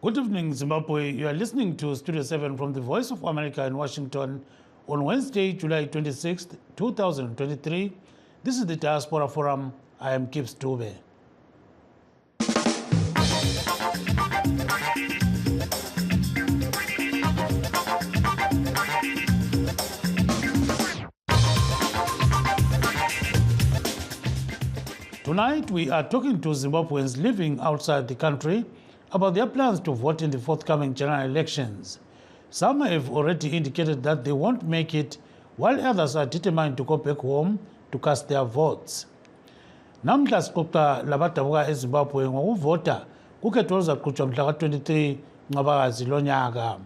Good evening, Zimbabwe. You are listening to Studio 7 from the Voice of America in Washington on Wednesday, July 26th, 2023. This is the Diaspora Forum. I am Gibbs Dube. Tonight, we are talking to Zimbabweans living outside the country about their plans to vote in the forthcoming general elections. Some have already indicated that they won't make it, while others are determined to go back home to cast their votes. Namhla sixoxa labadabuka eZimbabwe ngokuvota kukhetho oluzaqhutshwa mhla ka-23 Ncwabakazi lonyaka.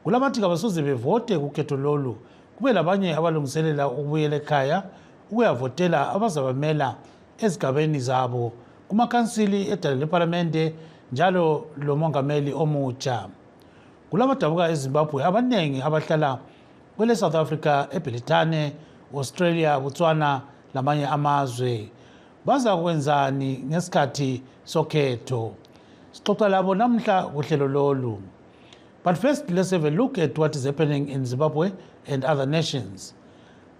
Kulabathi kabasoze bevote kukhetho lolu, kube labanye abalungiselela ukubuyela ekhaya ukuyavotela abazabamela ezigabeni zabo kumakhansili edala leParlamente njalo lomongameli omutsha. Kulabadabuka eZimbabwe abaningi abahlala kwele South Africa, eBrithani, Australia, Botswana lamanye amazwe. Baza kwenzani ngesikhathi sokhetho? Sixoxa labo namhla kuhlelo lolu. But first, let's have a look at what is happening in Zimbabwe and other nations.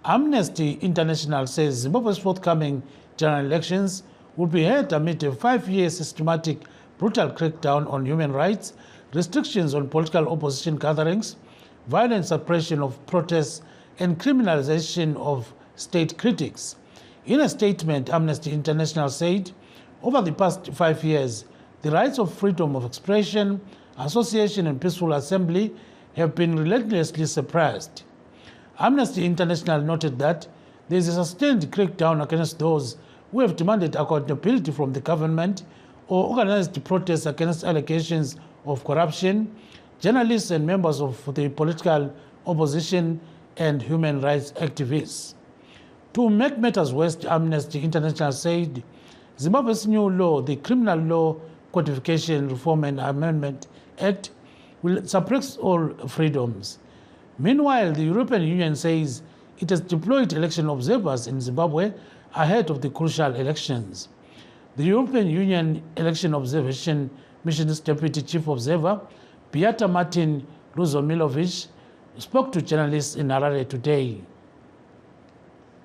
Amnesty International says Zimbabwe's forthcoming general elections will be held amid a 5-year systematic brutal crackdown on human rights, restrictions on political opposition gatherings, violent suppression of protests, and criminalization of state critics. In a statement, Amnesty International said, over the past 5 years, the rights of freedom of expression, association, and peaceful assembly have been relentlessly suppressed. Amnesty International noted that there is a sustained crackdown against those who have demanded accountability from the government or organized protests against allegations of corruption, journalists and members of the political opposition, and human rights activists. To make matters worse, Amnesty International said Zimbabwe's new law, the Criminal Law Codification Reform and Amendment Act, will suppress all freedoms. Meanwhile, the European Union says it has deployed election observers in Zimbabwe ahead of the crucial elections. The European Union Election Observation Mission's Deputy Chief Observer, Beata Martin Luzomilovic, spoke to journalists in Harare today.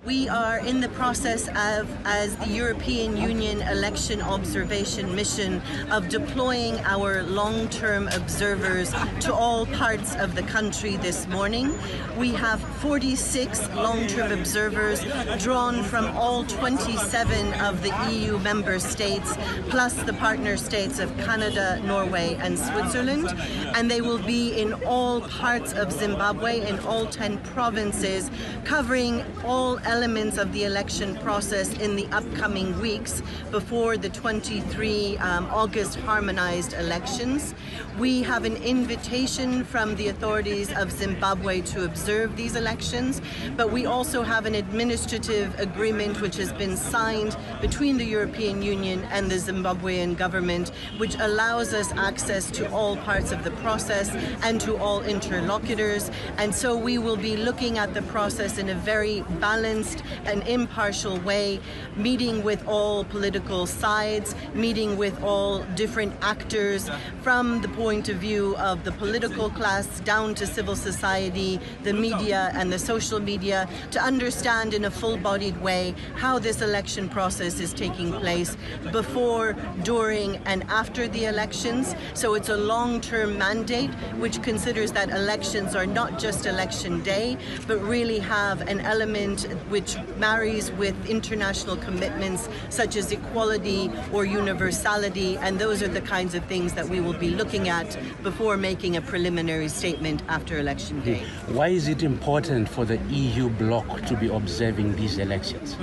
We are in the process of, as the European Union Election Observation Mission, of deploying our long-term observers to all parts of the country this morning. We have 46 long-term observers drawn from all 27 of the EU member states, plus the partner states of Canada, Norway, and Switzerland. And they will be in all parts of Zimbabwe, in all 10 provinces, covering all elements of the election process in the upcoming weeks before the 23 August harmonized elections. We have an invitation from the authorities of Zimbabwe to observe these elections, but we also have an administrative agreement which has been signed between the European Union and the Zimbabwean government, which allows us access to all parts of the process and to all interlocutors. And so we will be looking at the process in a very balanced and impartial way, meeting with all political sides, meeting with all different actors from the point of view of the political class down to civil society, the media and the social media, to understand in a full-bodied way how this election process is taking place before, during and after the elections. So it's a long-term mandate which considers that elections are not just election day, but really have an element which marries with international commitments such as equality or universality, and those are the kinds of things that we will be looking at before making a preliminary statement after election day. Why is it important for the EU bloc to be observing these elections?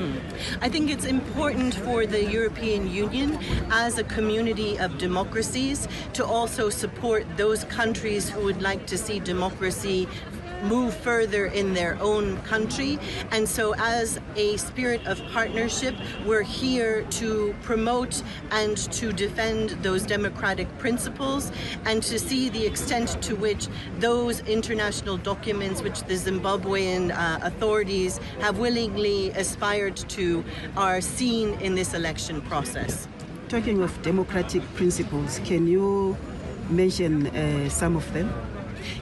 I think it's important for the European Union as a community of democracies to also support those countries who would like to see democracy move further in their own country. And so as a spirit of partnership, we're here to promote and to defend those democratic principles and to see the extent to which those international documents which the Zimbabwean authorities have willingly aspired to are seen in this election process. Talking of democratic principles, can you mention some of them?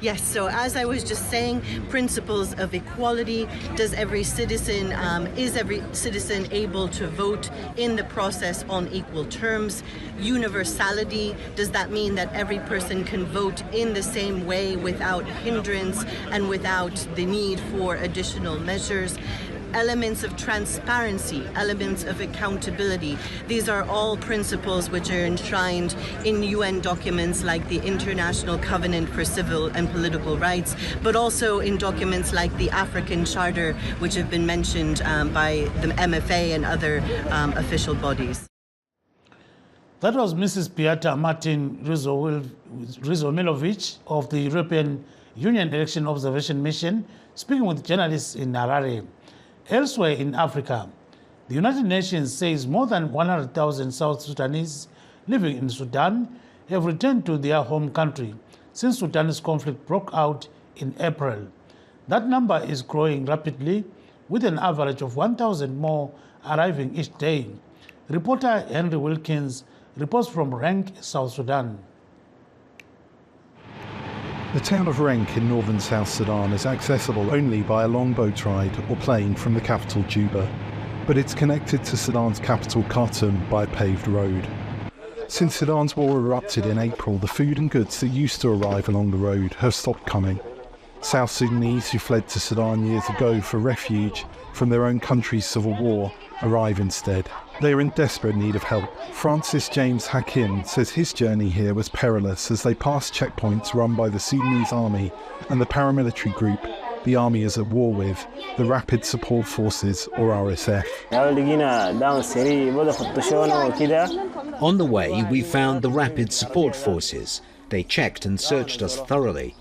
Yes, so as I was just saying, principles of equality. Is every citizen able to vote in the process on equal terms? Universality, does that mean that every person can vote in the same way without hindrance and without the need for additional measures? Elements of transparency, elements of accountability. These are all principles which are enshrined in UN documents like the International Covenant for Civil and Political Rights, but also in documents like the African Charter, which have been mentioned by the MFA and other official bodies. That was Mrs. Piata Martin Rizomilovic of the European Union Election Observation Mission, speaking with journalists in Harare. Elsewhere in Africa, the United Nations says more than 100,000 South Sudanese living in Sudan have returned to their home country since Sudan's conflict broke out in April. That number is growing rapidly, with an average of 1,000 more arriving each day. Reporter Henry Wilkins reports from Renk, South Sudan. The town of Renk in northern South Sudan is accessible only by a long boat ride or plane from the capital Juba, but it's connected to Sudan's capital Khartoum by a paved road. Since Sudan's war erupted in April, the food and goods that used to arrive along the road have stopped coming. South Sudanese who fled to Sudan years ago for refuge from their own country's civil war arrive instead. They are in desperate need of help. Francis James Hakim says his journey here was perilous as they passed checkpoints run by the Sudanese army and the paramilitary group the army is at war with, the Rapid Support Forces, or RSF. On the way, we found the Rapid Support Forces. They checked and searched us thoroughly.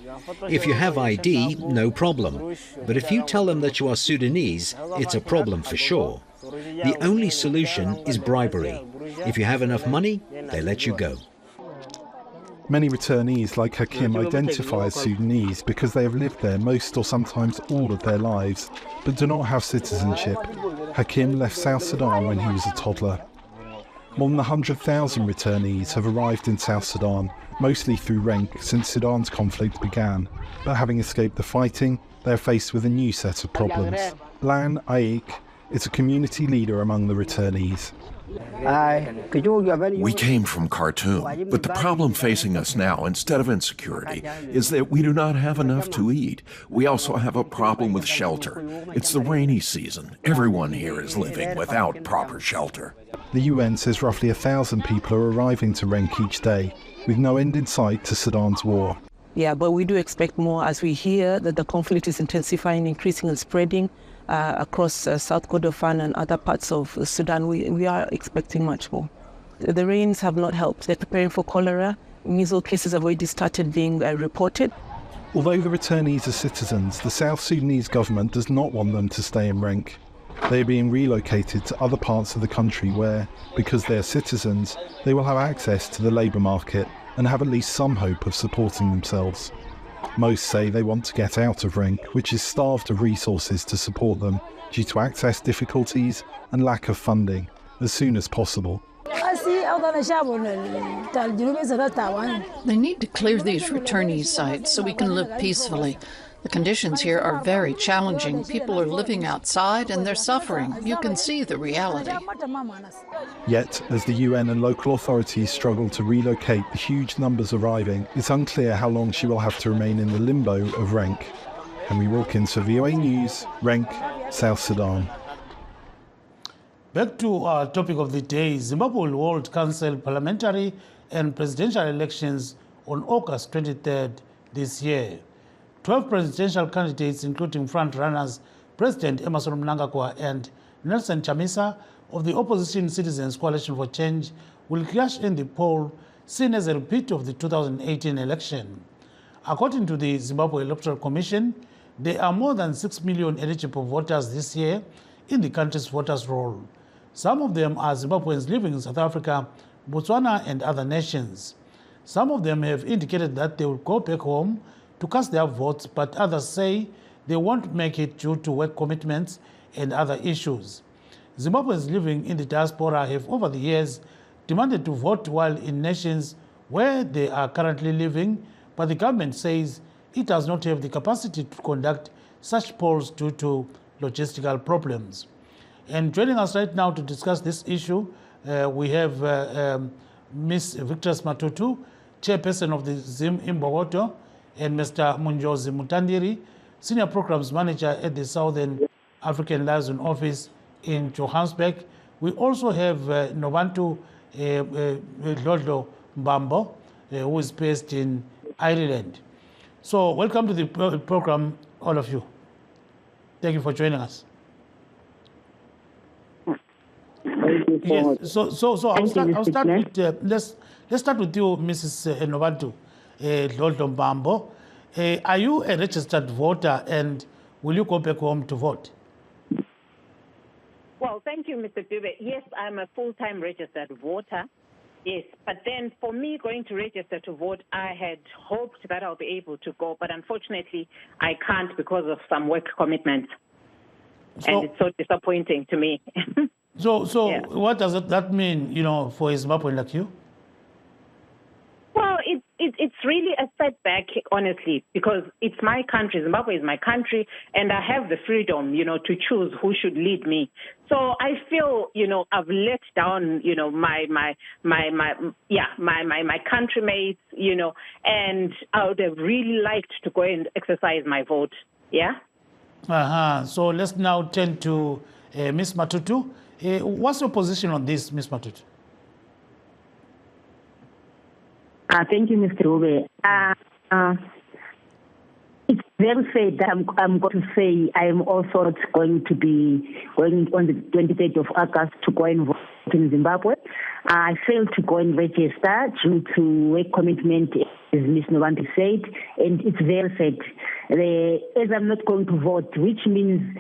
If you have ID, no problem. But if you tell them that you are Sudanese, it's a problem for sure. The only solution is bribery. If you have enough money, they let you go. Many returnees like Hakim identify as Sudanese because they have lived there most or sometimes all of their lives, but do not have citizenship. Hakim left South Sudan when he was a toddler. More than 100,000 returnees have arrived in South Sudan, mostly through Renk since Sudan's conflict began. But having escaped the fighting, they are faced with a new set of problems. Lan Aik is a community leader among the returnees. We came from Khartoum, but the problem facing us now, instead of insecurity, is that we do not have enough to eat. We also have a problem with shelter. It's the rainy season. Everyone here is living without proper shelter. The UN says roughly 1,000 people are arriving to Renk each day, with no end in sight to Sudan's war. Yeah, but we do expect more as we hear that the conflict is intensifying, increasing and spreading across South Kordofan and other parts of Sudan. We are expecting much more. The rains have not helped. They're preparing for cholera. Measles cases have already started being reported. Although the returnees are citizens, the South Sudanese government does not want them to stay in Renk. They are being relocated to other parts of the country where, because they are citizens, they will have access to the labour market and have at least some hope of supporting themselves. Most say they want to get out of Renk, which is starved of resources to support them due to access difficulties and lack of funding, as soon as possible. They need to clear these returnee sites so we can live peacefully. The conditions here are very challenging. People are living outside and they're suffering. You can see the reality. Yet, as the UN and local authorities struggle to relocate the huge numbers arriving, it's unclear how long she will have to remain in the limbo of Renk. Henry Wilkins for VOA News, Renk, South Sudan. Back to our topic of the day, Zimbabwe will hold council, parliamentary and presidential elections on August 23rd this year. 12 presidential candidates, including front-runners President Emmerson Mnangagwa and Nelson Chamisa of the opposition Citizens Coalition for Change, will clash in the poll, seen as a repeat of the 2018 election. According to the Zimbabwe Electoral Commission, there are more than 6 million eligible voters this year in the country's voters' roll. Some of them are Zimbabweans living in South Africa, Botswana, and other nations. Some of them have indicated that they will go back home to cast their votes, but others say they won't make it due to work commitments and other issues. Zimbabweans living in the diaspora have over the years demanded to vote, while in nations where they are currently living, but the government says it does not have the capacity to conduct such polls due to logistical problems. And joining us right now to discuss this issue, we have Ms. Victor Matutu, chairperson of the Zim Imbogoto, and Mr. Munjozi Mutandiri, senior programs manager at the Southern African Liaison Office in Johannesburg. We also have Novantu Lodlo Mbambo, who is based in Ireland. So welcome to the program, all of you. Thank you for joining us. Thank you so much. So I'll start with let's start with you, Mrs. Novantu Lodlo Mbambo. Are you a registered voter, and will you go back home to vote? Well, thank you, Mr. Dube. Yes, I'm a full-time registered voter. Yes, but then for me going to register to vote, I had hoped that I'll be able to go, but unfortunately I can't because of some work commitments. And it's so disappointing to me. So yeah. What does that mean, for a Zimbabwean like you? Well, it's really a setback, honestly, because it's my country. Zimbabwe is my country, and I have the freedom, to choose who should lead me. So I feel, I've let down, my countrymates, and I would have really liked to go and exercise my vote. Yeah. So let's now turn to Ms. Matutu. What's your position on this, Ms. Matutu? Thank you, Mr. Ube. It's very sad that I'm going to say I am also going to be going on the 23rd of August to go and vote in Zimbabwe. I failed to go and register due to work commitment, as Ms. Novantu said, and it's very sad. As I'm not going to vote, which means,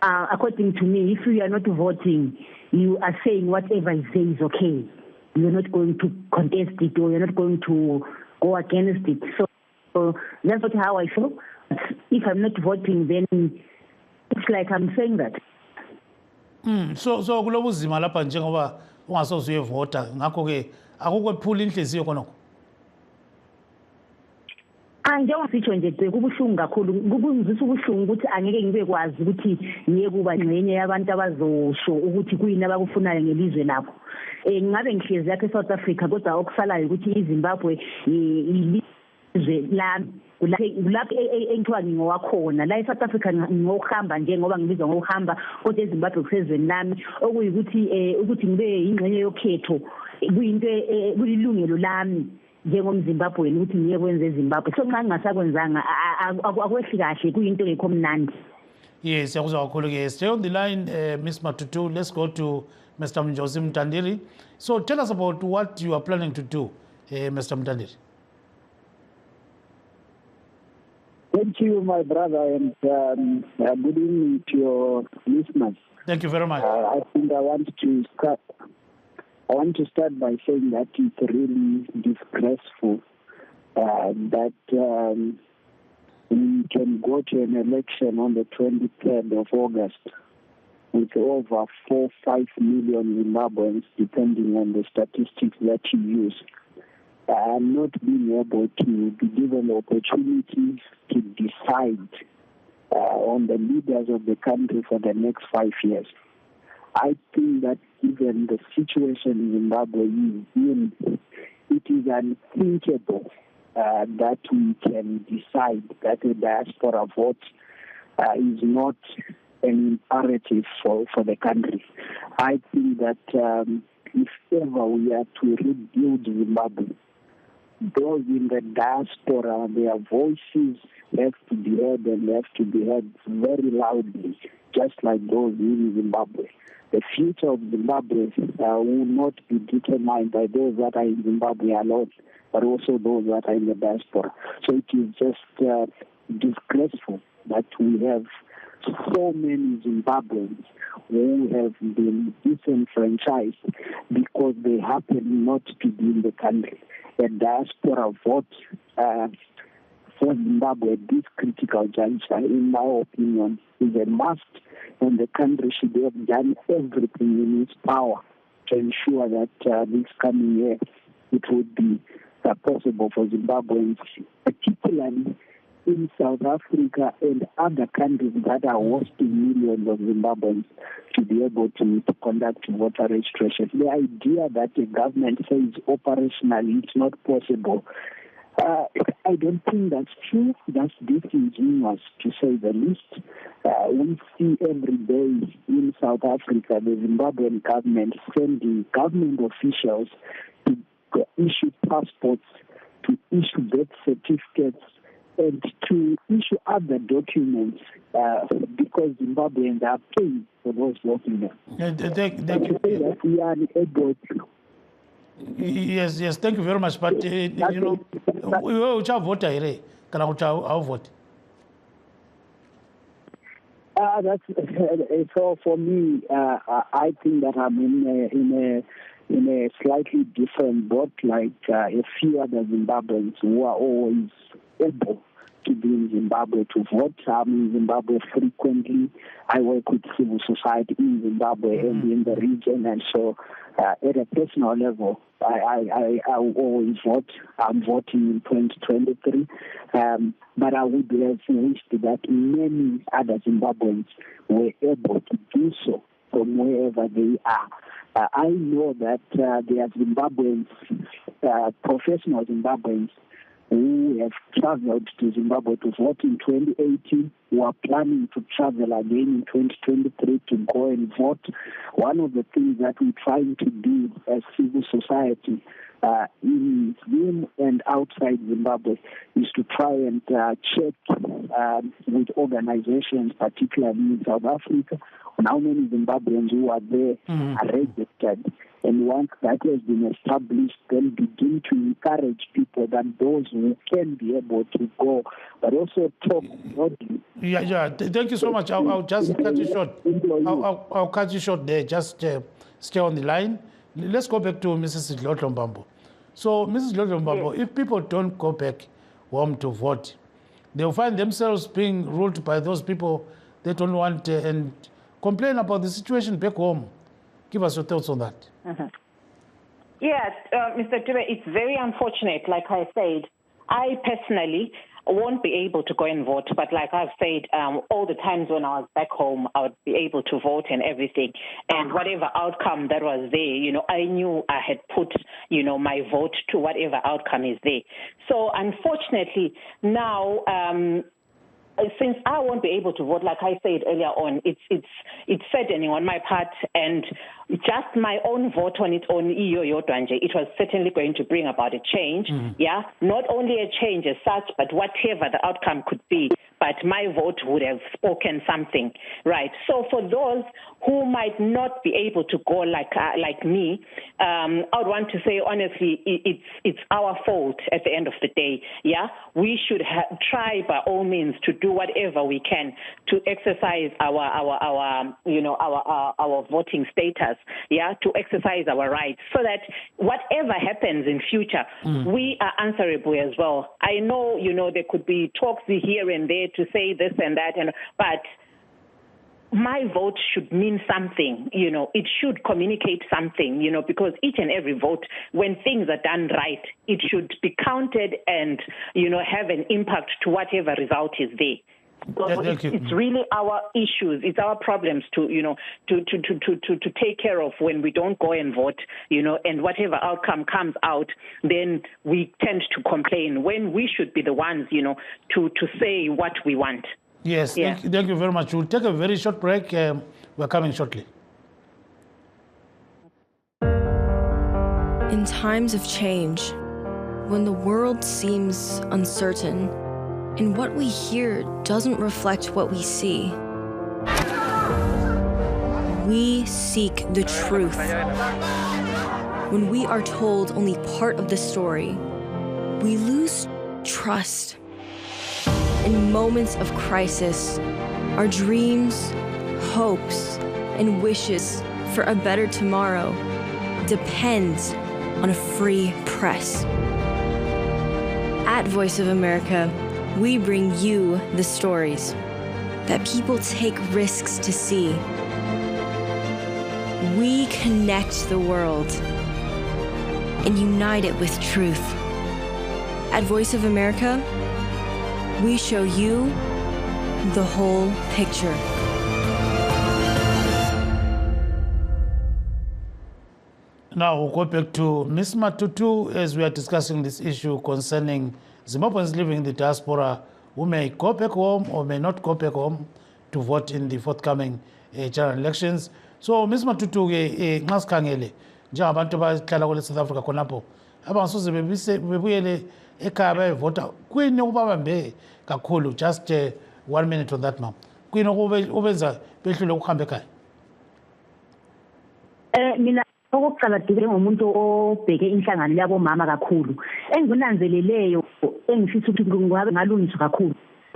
according to me, if you are not voting, you are saying whatever I say is okay. You're not going to contest it, or you're not going to go against it. So that's not how I feel. If I'm not voting, then it's like I'm saying that. So kulobuzima lapha njengoba ungasoze uyevota ngakho ke akukwephula inhliziyo khonokho. Njengasitsho nje kubuhlungu kakhulu, kungizwisa ubuhlungu ukuthi angeke ngibe kwazi ukuthi ngiye kuba ngxenye yabantu abazosho ukuthi kuyini abakufunayo ngelizwe labo. Ngabe ngihlezi lapha eSouth Africa, kodwa okusalayo ukuthi iZimbabwe ilizwe lami, kulapho engithiwa ngingowakhona. La eSouth Africa ngingokuhamba nje ngoba ngibizwa ngokuhamba, kodwa eZimbabwe kusezweni lami, okuyikuthi ukuthi ngibe ingxenye yokhetho kuyinto kulilungelo lami njengomZimbabwean ukuthi ngiye kwenza eZimbabwe. So nxa ngingasakwenzanga akwehli kahle, kuyinto engekho mnandi. Yes, siyakuzwa kakhulu ke. Stay on the line, Ms. Matutu. Let's go to Mr. Munjozi Mutandiri. So tell us about what you are planning to do, Mr. Mutandiri. Thank you, my brother, and good evening to your listeners. Thank you very much. I think I want to start by saying that it's really disgraceful that we can go to an election on the 23rd of August with over 4-5 million Zimbabweans, depending on the statistics that you use, and not being able to be given the opportunity to decide on the leaders of the country for the next 5 years. I think that given the situation in Zimbabwe is in, it is unthinkable that we can decide that a diaspora vote is not an imperative for the country. I think that if ever we are to rebuild Zimbabwe, those in the diaspora, their voices have to be heard, and they have to be heard very loudly, just like those in Zimbabwe. The future of Zimbabwe will not be determined by those that are in Zimbabwe alone, but also those that are in the diaspora. So it is just disgraceful that we have so many Zimbabweans who have been disenfranchised because they happen not to be in the country. A diaspora vote for Zimbabwe at this critical juncture, in my opinion, is a must, and the country should have done everything in its power to ensure that this coming year it would be possible for Zimbabweans, particularly in South Africa and other countries that are hosting millions of Zimbabweans, to be able to conduct voter registration. The idea that the government says operationally it's not possible, I don't think that's true. That's disingenuous, to say the least. We see every day in South Africa the Zimbabwean government sending government officials to issue passports, to issue birth certificates, and to issue other documents because Zimbabweans are paying for those documents. Thank you. That we are able to. Yes, thank you very much. But which voter here? Can I vote? That's so for me. I think that I'm in a slightly different boat, like a few other Zimbabweans who are always able to be in Zimbabwe to vote. I'm in Zimbabwe frequently. I work with civil society in Zimbabwe and in the region, and so at a personal level, I always vote. I'm voting in 2023, but I would have wished that many other Zimbabweans were able to do so from wherever they are. I know that there are Zimbabweans, professional Zimbabweans, who have traveled to Zimbabwe to vote in 2018, who are planning to travel again in 2023 to go and vote. One of the things that we're trying to do as civil society in and outside Zimbabwe is to try and check with organizations, particularly in South Africa, on how many Zimbabweans who are there are registered. And once that has been established, then begin to encourage people that those who can be able to go, but also talk broadly. Yeah. Thank you so much. I'll just cut you short. I'll cut you short there. Just stay on the line. Let's go back to Mrs. Dlotlombambo. So, Mrs. Dlotlombambo, if people don't go back home to vote, they'll find themselves being ruled by those people they don't want and complain about the situation back home. Give us your thoughts on that. Yes, Mr. Dube, it's very unfortunate. Like I said, I personally won't be able to go and vote, but like I've said, all the times when I was back home, I would be able to vote and everything. And whatever outcome that was there, I knew I had put, my vote to whatever outcome is there. So unfortunately, now, since I won't be able to vote, like I said earlier on, it's saddening on my part, and just my own vote on its own, it was certainly going to bring about a change. Yeah, not only a change as such, but whatever the outcome could be. But my vote would have spoken something, right? So for those who might not be able to go like me, I would want to say honestly, it's our fault at the end of the day. Yeah, we should try by all means to do whatever we can to exercise our voting status. Yeah, to exercise our rights, so that whatever happens in future, we are answerable as well. I know, there could be talks here and there to say this and that, but my vote should mean something, it should communicate something, because each and every vote, when things are done right, it should be counted and, have an impact to whatever result is there. So it's really our issues, it's our problems to take care of when we don't go and vote, and whatever outcome comes out, then we tend to complain when we should be the ones, to say what we want. Yes, yeah. Thank you very much. We'll take a very short break. We're coming shortly. In times of change, when the world seems uncertain, and what we hear doesn't reflect what we see, we seek the truth. When we are told only part of the story, we lose trust. In moments of crisis, our dreams, hopes, and wishes for a better tomorrow depends on a free press. At Voice of America, we bring you the stories that people take risks to see. We connect the world and unite it with truth. At Voice of America, we show you the whole picture. Now we'll go back to Ms. Matutu as we are discussing this issue concerning Zimbabweans living in the diaspora who may go back home or may not go back home to vote in the forthcoming general elections. So Ms. Matutu nxa sikhangele njengabantu abahlala kule South Africa khonapho abangasoze bebuyele ekhaya bayevota kuyini okubabambe kakhulu? Just 1 minute on that, ma'am. Kuyini okubenza behlule ukuhamba ekhaya? Mina okokuqala dike ngomuntu obheke inhlangano yabomama kakhulu enginanzeleleyo engifisa ukuthi kungabe ngalungiswa kakhulu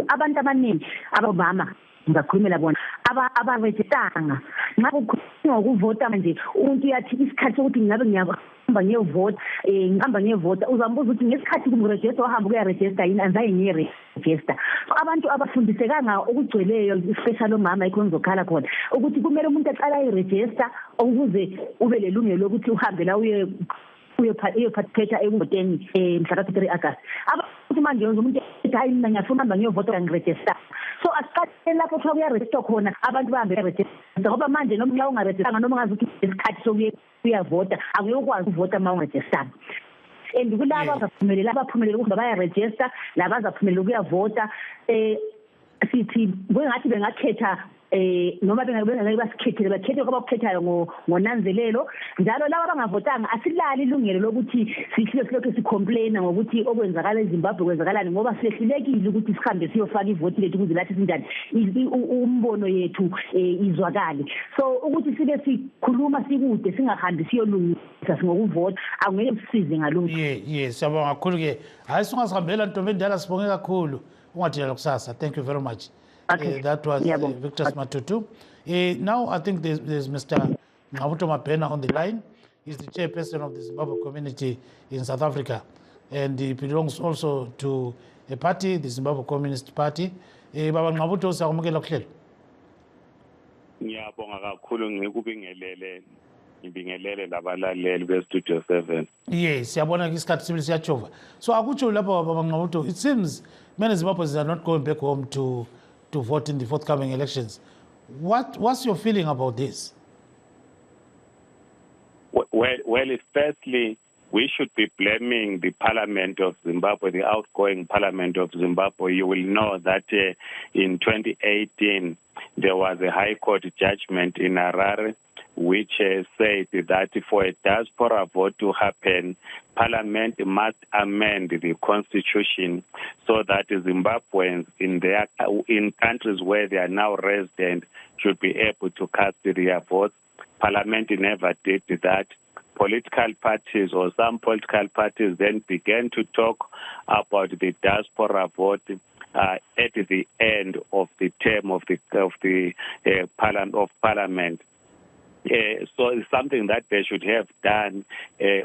abantu abaningi abomama ngakhulumela bona abarejistanga nxa kukhulunywa ngokuvota manje umuntu uyathi isikhathi sokuthi ngabe ngiyahamba ngiyovota ngihamba ngiyovota uzambuza ukuthi ngesikhathi kumrejista wahamba ukuyarejista yini anzaye ngiyarejista. Abantu abafundisekanga okugcweleyo especially omama ikho ngizokhala khona ukuthi kumele umuntu aqala ayirejista ukuze ube lelungelo lokuthi uhambe la uyophathiphetha ekuvoteni mhla ka-3 August. Abantu manje umuntu ethi hayi mina ngiyafuna uhamba ngiyovota ngirejista. So asiqale lapho kuthiwa kuyarejistwa khona abantu bahambe bayarejista ngoba manje noma nxa ungarejistanga noma ungazi ukuthi isikhathi sokuyavota anguyokwazi ukuvota uma ungarejistanga. And kulabo abaphumelela ukuthi bayarejista labazaphumelela ukuyavota sithi ngokungathi bengakhetha noma bengeke basikhethele bakhethe ngoba ukukhethayo ngonanzelelo njalo laba abangavotanga asilali ilungelo lokuthi silokhu sicomplaina ngokuthi okwenzakala eZimbabwe kwenzakalani ngoba sihlulekile ukuthi sihambe siyofaka ivoti lethu ukuze lathi sinjani umbono yethu izwakale. So ukuthi sibe sikhuluma sikude singahambi siyolungisa ngokuvota angeke sisize ngalokho. Yes siyabonga kakhulu ke hayi singasihambela ntombi endala sibonge kakhulu ungathina lokusasa. Thank you very much. Okay. That was Victor Matutu. Now I think there's Mr. Ngabuto Mapena on the line. He's the chairperson of the Zimbabwe community in South Africa. And he belongs also to a party, the Zimbabwe Communist Party. Baba Ngabuto, siyakumukela kuhlelo. Ngiyabonga kakhulu ngibingelele labalaleli beStudio 7. Yes, siyabona isikhathi sibili siyachova. So akutsho lapha Baba Ngabuto, it seems many Zimbabweans are not going back home to vote in the forthcoming elections. What's your feeling about this? Well, firstly, we should be blaming the Parliament of Zimbabwe, the outgoing Parliament of Zimbabwe. You will know that in 2018, there was a High Court judgment in Harare which said that for a diaspora vote to happen, Parliament must amend the constitution so that Zimbabweans in countries where they are now resident should be able to cast their votes. Parliament never did that. Political parties or some political parties then began to talk about the diaspora vote at the end of the term of Parliament. So it's something that they should have done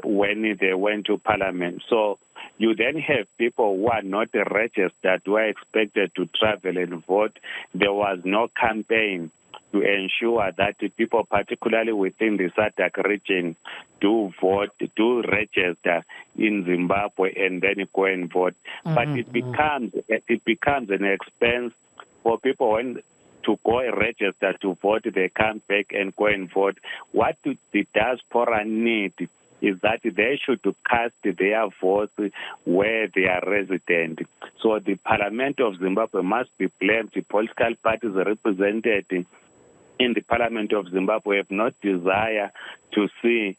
when they went to Parliament. So you then have people who are not registered, who are expected to travel and vote. There was no campaign to ensure that the people, particularly within the SADC region, do vote, do register in Zimbabwe and then go and vote. But it becomes an expense for people when to go and register to vote, they come back and go and vote. What do the diaspora need is that they should cast their votes where they are resident. So the Parliament of Zimbabwe must be blamed. The political parties represented in the Parliament of Zimbabwe have no desire to see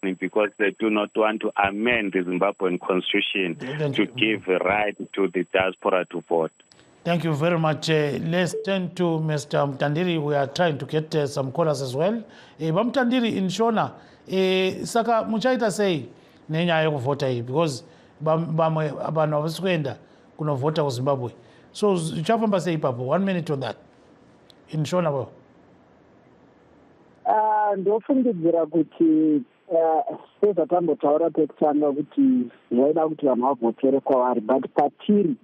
because they do not want to amend the Zimbabwean constitution to give a right to the diaspora to vote. Thank you very much. Let's turn to Mr. Mtandiri. We are trying to get some callers as well. Mtandiri in Shona, saka muchaita sei nenyaya yokuvota iyi because bamwe abantu avasikwenda kunovota kuZimbabwe. So chafamba sei ipapo 1 minute on that. In Shona bo. Ndofungidzira kuti sezvatambotaura pekutanga kuti zvaida kuti vanhu vavhotere kwavari but patiri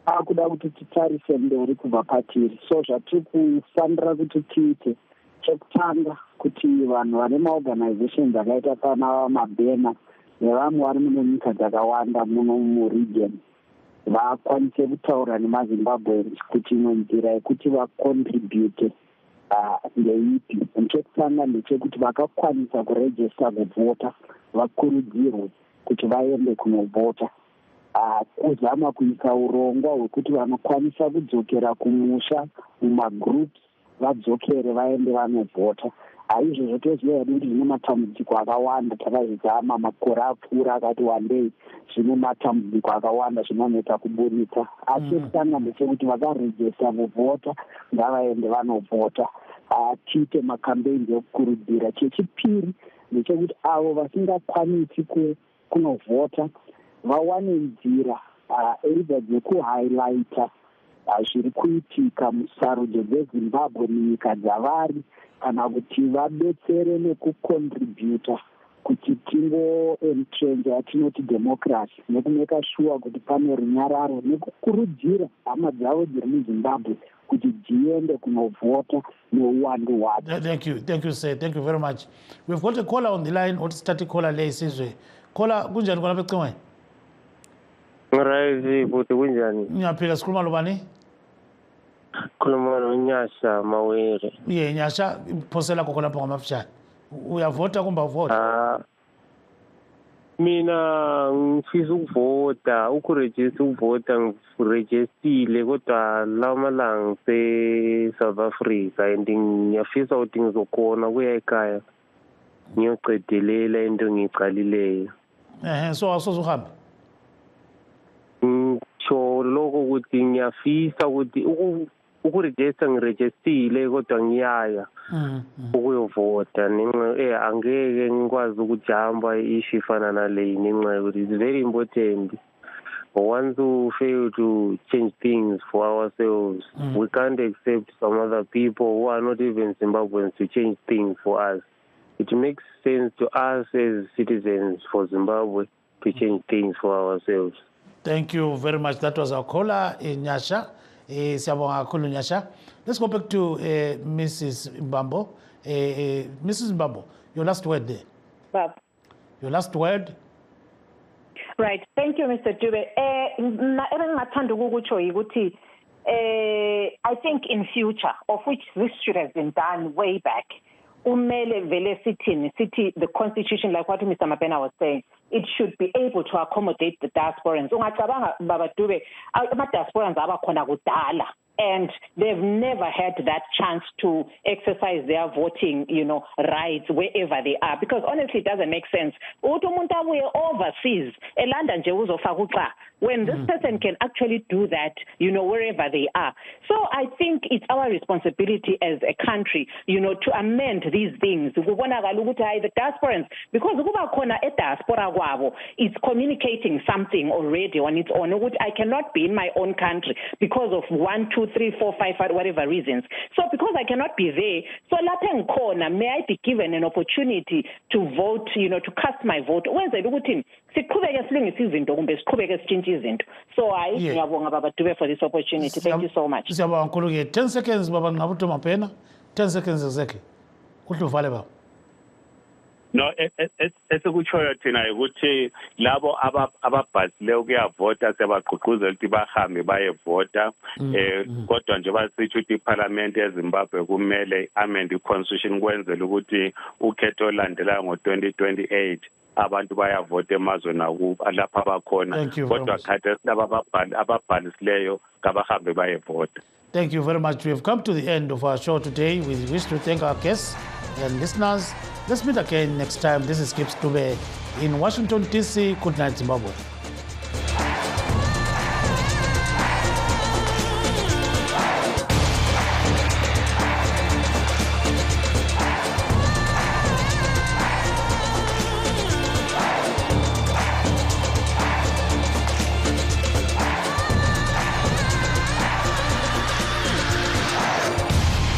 akuda kuti titarise mberi kubva patiri. So zvatiri kufanira kuti tiite chekutanga kuti vanhu vane maorganizations akaita sana mabhena nevamwe vari muno nyika dzakawanda muno muregion vakwanise kutaura nemazimbabweans kuti imwe nzira yekuti vacontribute ndeipi. Nechekutanga ndechekuti vakakwanisa kurejista kuvhota vakurudzirwe kuti vaende kunovhota. Kuzama kuisa urongwa hwekuti vanokwanisa kudzokera kumusha mumagroups vadzokere vaende vanovhota. Izvozvo toziva kuti zvine matambudziko akawanda, takazvizama makore apfuura akati wandei, zvine matambudziko akawanda zvinonetsa kuburitsa. Asi chekutanga ndechekuti vakarejista kuvhota ngavaende vanovhota. Tiite makampeini ekukurudzira. Chechipiri ndechekuti avo vasingakwanisi kunovhota vawane nzira either dzekuhighlighta zviri kuitika musarudzo dzezimbabwe munyika dzavari, kana kuti vabetsere nekucontributa kuti tingoentrenja yatinoti democracy, nekumeka sure kuti pane runyararo, nekukurudzira hama dzavo dziri muzimbabwe kuti dziende kunovhota neuwandu hwadzo. Thank you sir, thank you very much. We've got a caller on the line. What start caller le isizwe. Caller kunjani khona becingweni? Right, buti kunjani? Ngiyaphila, sikhuluma lobani? Khuluma noNyasha Mawere. Nyasha, phosela khona lapha ngamafishane. Uyavota kumbe awuvota? Mina ngifisa ukuvota, ukurejista ukuvota ngirejistile kodwa lamalanga se-South Africa and ngiyafisa ukuthi ngizokhona kuya ekhaya ngiyoqedelela into ngiyicalileyo. So awusoze uhambe? Ngitsho lokho ukuthi ngiyafisa ukuthi ukurejista ngirejistile kodwa ngiyaya ukuyovota angeke ngikwazi ukujamba ishu ifana naleyi ngenxa yokuthi it's very important. Once we fail to change things for ourselves, we can't accept some other people who are not even Zimbabweans to change things for us. It makes sense to us as citizens for Zimbabwe to change things for ourselves. Thank you very much. That was our caller, Nyasha. Nyasha. Let's go back to Mrs. Mbambo. Mrs. Mbambo, your last word there. Bob. Your last word. Right. Thank you, Mr. Dube. I think in future, of which this should have been done way back, the constitution, like what Mr. Mapena was saying, it should be able to accommodate the diasporans. And they've never had that chance to exercise their voting, rights wherever they are. Because honestly, it doesn't make sense. Overseas, when this person can actually do that, wherever they are. So I think it's our responsibility as a country, to amend these things. The diasporans, because a diaspora it's communicating something already on its own. I cannot be in my own country because of 1, 2, 3, 4, 5, whatever reasons. So because I cannot be there, so corner, may I be given an opportunity to vote, to cast my vote. So I for this opportunity. Thank you so much. 10 seconds, Baba Ngabuto Mapena. 10 seconds exactly. No, esekutshoyo thina ukuthi labo ababhalisile ukuyavota sebagqugquzela ukuthi bahambe bayevota kodwa nje basitsho ukuthi iParliament yeZimbabwe kumele amend iConstitution kwenzela ukuthi ukhetho olandelayo ngo-2028 abantu bayavota emazweni lapha abakhona kodwa khathesi laba ababhalisileyo kabahambe bayevota. Thank you very much. We have come to the end of our show today. We wish to thank our guests and listeners. Let's meet again next time. This is Gibbs Dube in Washington, D.C. Good night, Zimbabwe.